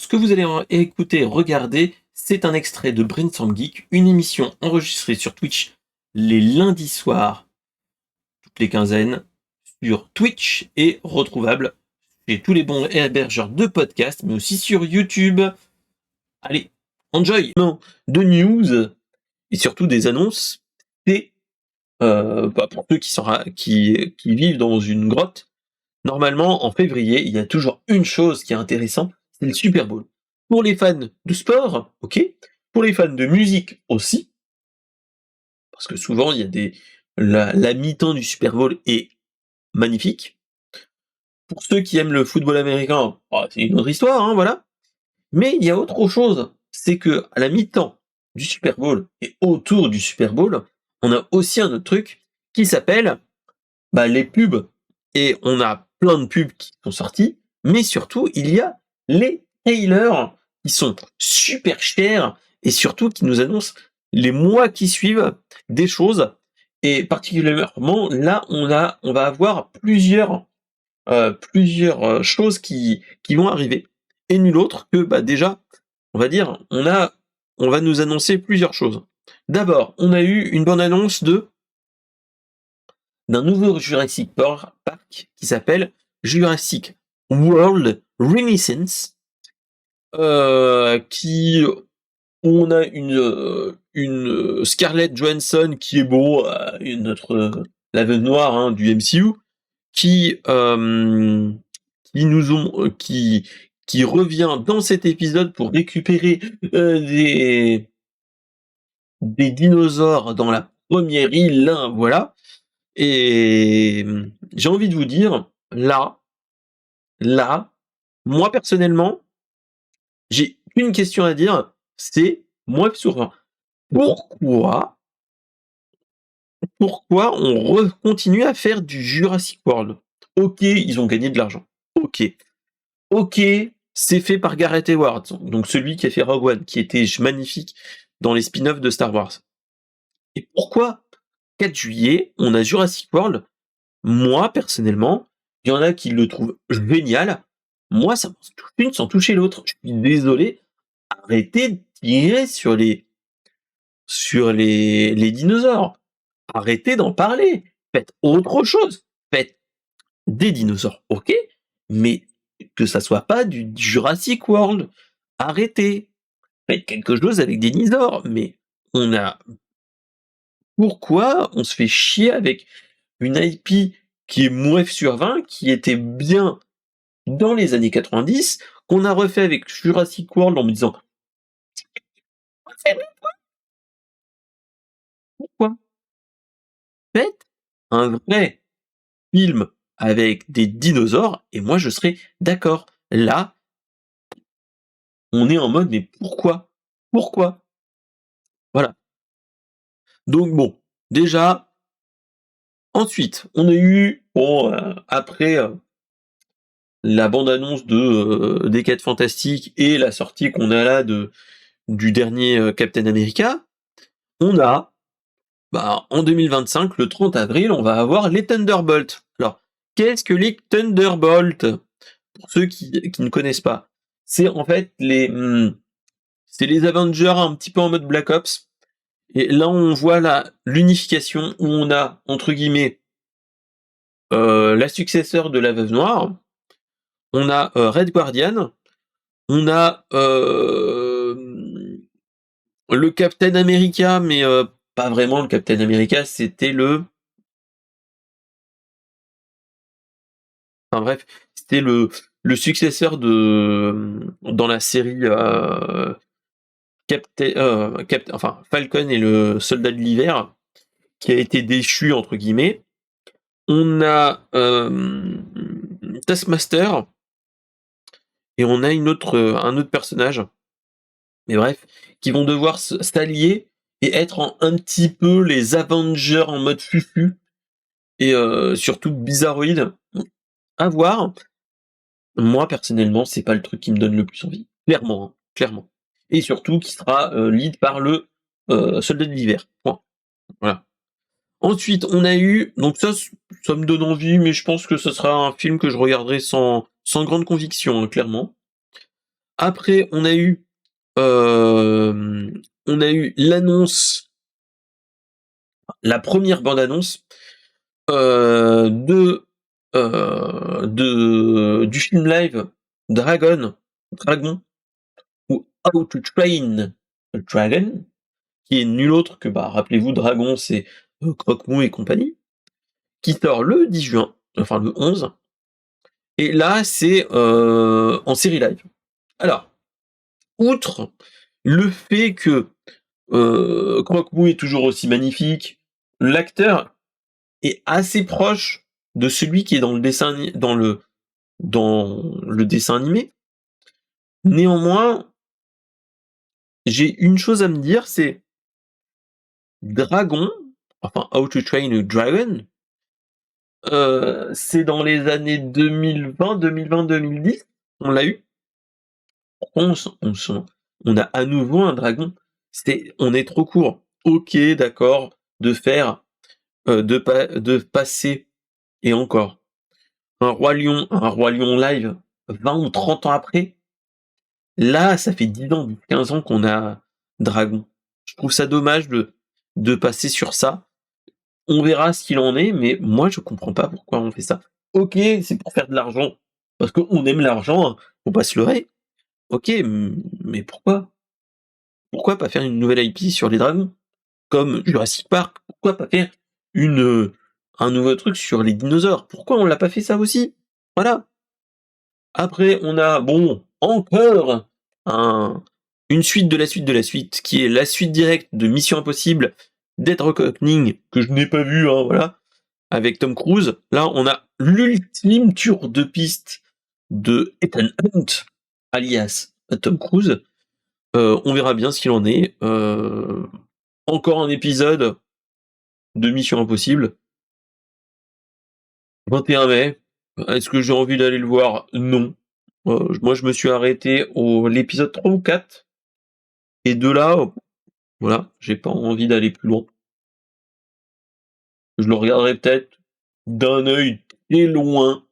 ce que vous allez écouter et regarder, c'est un extrait de Brainstorm Geek, une émission enregistrée sur Twitch les lundis soirs, toutes les quinzaines, sur Twitch et retrouvable chez tous les bons hébergeurs de podcasts, mais aussi sur YouTube. Allez, enjoy! Non, de news et surtout des annonces, c'est pour ceux qui vivent dans une grotte. Normalement, en février, il y a toujours une chose qui est intéressante, c'est le Super Bowl. Pour les fans de sport, ok. Pour les fans de musique aussi, parce que souvent il y a la mi-temps du Super Bowl est magnifique. Pour ceux qui aiment le football américain, c'est une autre histoire, hein, voilà. Mais il y a autre chose, c'est que à la mi-temps du Super Bowl et autour du Super Bowl, on a aussi un autre truc qui s'appelle les pubs. Et on a plein de pubs qui sont sortis, mais surtout il y a les trailers qui sont super chers et surtout qui nous annoncent les mois qui suivent des choses. Et particulièrement là, on va avoir plusieurs choses qui vont arriver. Et nul autre que déjà, on va dire, on va nous annoncer plusieurs choses. D'abord, on a eu une bonne annonce d'un nouveau Jurassic Park qui s'appelle Jurassic World Renaissance, qui on a une Scarlett Johansson qui est notre la Veuve Noire, hein, du MCU, qui revient dans cet épisode pour récupérer des dinosaures dans la première île, hein, voilà. Et j'ai envie de vous dire, là, moi personnellement, j'ai une question à dire, c'est moi sur 20. Pourquoi on continue à faire du Jurassic World? Ok, ils ont gagné de l'argent. Ok, c'est fait par Gareth Edwards, donc celui qui a fait Rogue One, qui était magnifique dans les spin-offs de Star Wars. Et pourquoi 4 juillet, on a Jurassic World? Moi, personnellement, il y en a qui le trouvent génial. Moi, ça m'en touche une sans toucher l'autre. Je suis désolé. Arrêtez de tirer sur les dinosaures. Arrêtez d'en parler. Faites autre chose. Faites des dinosaures, ok, mais que ça soit pas du Jurassic World. Arrêtez. Faites quelque chose avec des dinosaures. Mais pourquoi on se fait chier avec une IP qui est mouef sur 20, qui était bien dans les années 90, qu'on a refait avec Jurassic World en me disant pourquoi? Faites un vrai film avec des dinosaures et moi je serais d'accord. Là, on est en mode mais pourquoi? Pourquoi? Voilà. Donc bon, déjà, ensuite, on a eu, après la bande-annonce des 4 Fantastiques et la sortie qu'on a là du dernier Captain America, on a, en 2025, le 30 avril, on va avoir les Thunderbolts. Alors, qu'est-ce que les Thunderbolts? Pour ceux qui ne connaissent pas, c'est en fait c'est les Avengers un petit peu en mode Black Ops. Et là, on voit l'unification où on a, entre guillemets, la successeur de la Veuve Noire, on a Red Guardian, on a le Captain America, mais pas vraiment le Captain America, c'était enfin bref, c'était le successeur dans la série enfin Falcon et le Soldat de l'hiver, qui a été déchu entre guillemets. On a Taskmaster et on a un autre personnage. Mais bref, qui vont devoir s'allier et être un petit peu les Avengers en mode fufu et surtout bizarroïde. À voir. Moi personnellement, c'est pas le truc qui me donne le plus envie. Clairement, hein, clairement. Et surtout qui sera lead par le Soldat de l'hiver. Point. Voilà. Ensuite, on a eu, donc ça me donne envie, mais je pense que ce sera un film que je regarderai sans grande conviction, hein, clairement. Après, on a eu l'annonce, la première bande-annonce du film live Dragon, ou How to Train a Dragon, qui est nul autre que, rappelez-vous, Dragon, c'est Croque-Mou et compagnie, qui sort le 10 juin, enfin le 11, et là, c'est en série live. Alors, outre le fait que Croque-Mou est toujours aussi magnifique, l'acteur est assez proche de celui qui est dans le dessin animé. Néanmoins, j'ai une chose à me dire, c'est Dragon, enfin How to Train a Dragon, c'est dans les années 2020-2010, on l'a eu. On a à nouveau un dragon. On est trop court. Ok, d'accord, de faire, de passer, et encore, un Roi Lion live 20 ou 30 ans après. Là, ça fait 10 ans, 15 ans qu'on a Dragon. Je trouve ça dommage de passer sur ça. On verra ce qu'il en est, mais moi, je comprends pas pourquoi on fait ça. Ok, c'est pour faire de l'argent, parce qu'on aime l'argent, hein, faut pas se leurrer. Ok, mais pourquoi? Pourquoi pas faire une nouvelle IP sur les dragons? Comme Jurassic Park, pourquoi pas faire un nouveau truc sur les dinosaures? Pourquoi on l'a pas fait ça aussi? Voilà. Après, on a, encore une suite de la suite de la suite, qui est la suite directe de Mission Impossible, Dead Reckoning, que je n'ai pas vu, hein, voilà, avec Tom Cruise. Là, on a l'ultime tour de piste de Ethan Hunt, alias Tom Cruise. On verra bien ce qu'il en est. Encore un épisode de Mission Impossible. 21 mai. Est-ce que j'ai envie d'aller le voir? Non. Moi, je me suis arrêté l'épisode 3 ou 4. Et de là, voilà, j'ai pas envie d'aller plus loin. Je le regarderai peut-être d'un œil très loin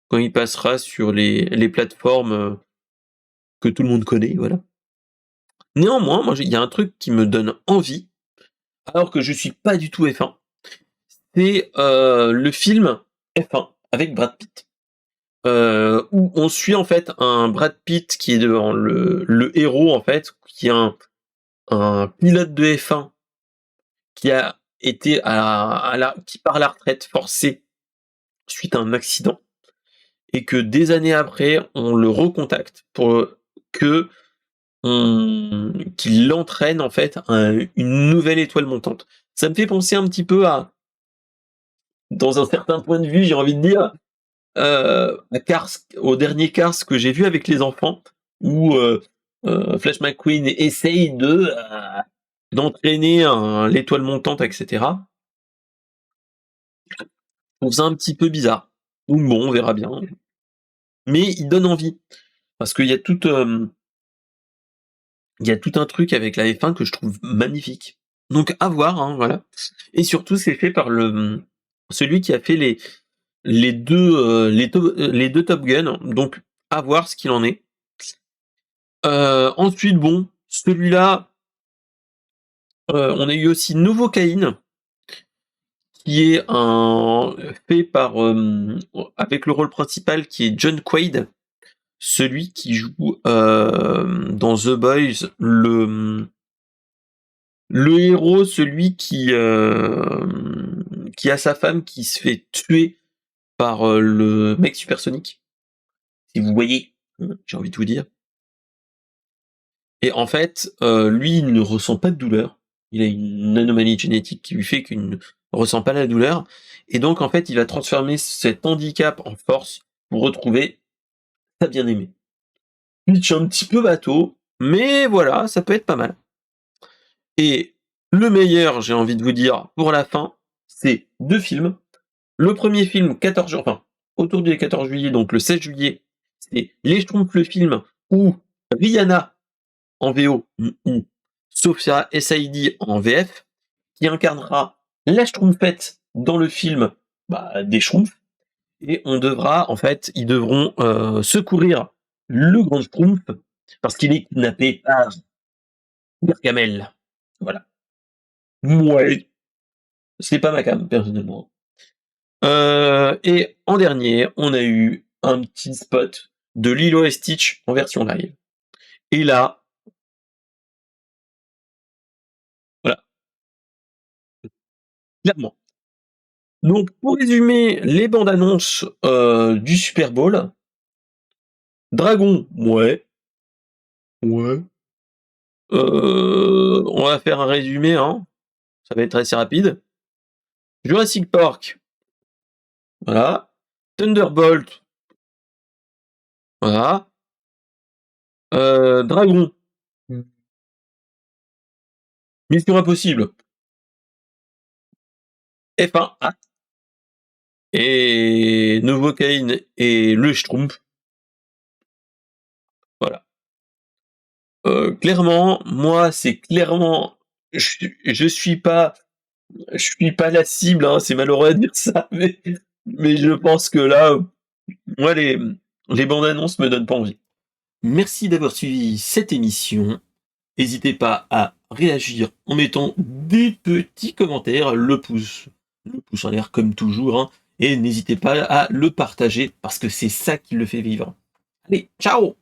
quand il passera sur les plateformes que tout le monde connaît, voilà. Néanmoins, moi, il y a un truc qui me donne envie, alors que je suis pas du tout F1, c'est le film F1 avec Brad Pitt. Où on suit en fait un Brad Pitt qui est devant le héros en fait, qui est un pilote de F1 qui a été qui part à la retraite forcée suite à un accident, et que des années après, on le recontacte pour que qu'il l'entraîne en fait à une nouvelle étoile montante. Ça me fait penser un petit peu à, dans un certain point de vue, j'ai envie de dire, à Cars, au dernier Cars que j'ai vu avec les enfants, où Flash McQueen essaye d'entraîner l'étoile montante, etc. Je trouve ça un petit peu bizarre. Donc bon, on verra bien. Mais il donne envie, parce qu'il y a il y a tout un truc avec la F1 que je trouve magnifique. Donc à voir, hein, voilà. Et surtout, c'est fait par celui qui a fait les deux Top Gun, donc à voir ce qu'il en est. Ensuite, celui-là, on a eu aussi Novocaine, qui est fait par avec le rôle principal qui est John Quaid, celui qui joue dans The Boys le héros, celui qui a sa femme qui se fait tuer par le mec supersonique. Si vous voyez, j'ai envie de vous dire. Et en fait, lui, il ne ressent pas de douleur. Il a une anomalie génétique qui lui fait qu'il ne ressent pas la douleur. Et donc, en fait, il va transformer cet handicap en force pour retrouver sa bien-aimée. Pitch un petit peu bateau, mais voilà, ça peut être pas mal. Et le meilleur, j'ai envie de vous dire, pour la fin, c'est 2 films. Le premier film, autour du 14 juillet, donc le 16 juillet, c'est Les Schtroumpfs, le film, où Rihanna en VO, ou Sophia Saidi en VF, qui incarnera la Schtroumpfette dans le film des Schtroumpfs, et ils devront secourir le grand Schtroumpf Parce qu'il est kidnappé par Gargamel. Voilà. Ouais. C'est pas ma cam, personnellement. Et en dernier, on a eu un petit spot de Lilo et Stitch en version live. Et là, voilà, clairement. Donc, pour résumer les bandes annonces du Super Bowl, Dragon, ouais. Ouais. On va faire un résumé, hein. Ça va être assez rapide. Jurassic Park, voilà. Thunderbolt, voilà. Dragon, Mission Impossible, F1, et Novocaine et le Schtroumpf, voilà. Clairement, moi, c'est clairement, je suis pas la cible, hein, c'est malheureux de dire ça, mais je pense que là, moi, les bandes annonces me donnent pas envie. Merci d'avoir suivi cette émission. N'hésitez pas à réagir en mettant des petits commentaires, le pouce en l'air comme toujours, hein, et n'hésitez pas à le partager parce que c'est ça qui le fait vivre. Allez, ciao!